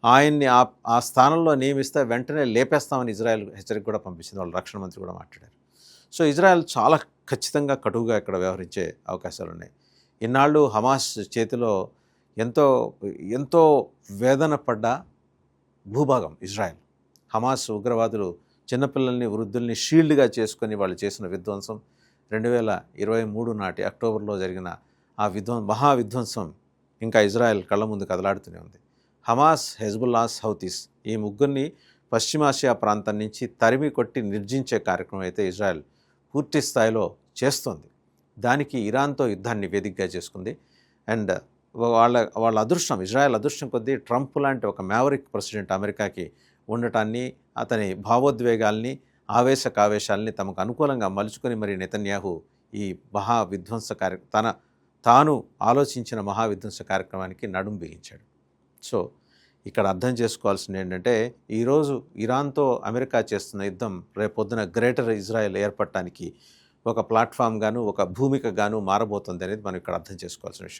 ఆయన్ని ఆ స్థానంలో నియమిస్తే వెంటనే లేపేస్తామని ఇజ్రాయెల్ హెచ్చరిక కూడా పంపించింది. వాళ్ళ రక్షణ మంత్రి కూడా మాట్లాడారు. సో ఇజ్రాయెల్ చాలా ఖచ్చితంగా కటువుగా ఇక్కడ వ్యవహరించే అవకాశాలున్నాయి. ఇన్నాళ్ళు హమాస్ చేతిలో ఎంతో ఎంతో వేదన పడ్డ భూభాగం ఇజ్రాయెల్. హమాస్ ఉగ్రవాదులు చిన్నపిల్లల్ని వృద్ధుల్ని షీల్డ్గా చేసుకొని వాళ్ళు చేసిన విధ్వంసం 2023 నాటి అక్టోబర్లో జరిగిన ఆ మహా విధ్వంసం ఇంకా ఇజ్రాయెల్ కళ్ళ ముందు కదలాడుతూనే ఉంది. హమాస్, హెజ్బుల్లాస్, హౌతీస్ ఈ ముగ్గురిని పశ్చిమాసియా ప్రాంతం నుంచి తరిమి కొట్టి నిర్జించే కార్యక్రమం అయితే ఇజ్రాయెల్ పూర్తి స్థాయిలో చేస్తోంది. దానికి ఇరాన్తో యుద్ధాన్ని వేదికగా చేసుకుంది. అండ్ వాళ్ళ అదృష్టం, ఇజ్రాయెల్ అదృష్టం కొద్దీ ట్రంప్ లాంటి ఒక మ్యావరిక్ ప్రెసిడెంట్ అమెరికాకి ఉండటాన్ని, అతని భావోద్వేగాల్ని, ఆవేశాల్ని తమకు అనుకూలంగా మలుచుకొని మరి నెతన్యాహు ఈ తాను ఆలోచించిన మహావిధ్వంస కార్యక్రమానికి నడుం బిగించాడు. సో ఇక్కడ అర్థం చేసుకోవాల్సింది ఏంటంటే, ఈరోజు ఇరాన్తో అమెరికా చేస్తున్న యుద్ధం రేపొద్దున గ్రేటర్ ఇజ్రాయెల్ ఏర్పడటానికి ఒక ప్లాట్ఫామ్ గాను, ఒక భూమిక గాను మారబోతుంది అనేది మనం ఇక్కడ అర్థం చేసుకోవాల్సిన విషయం.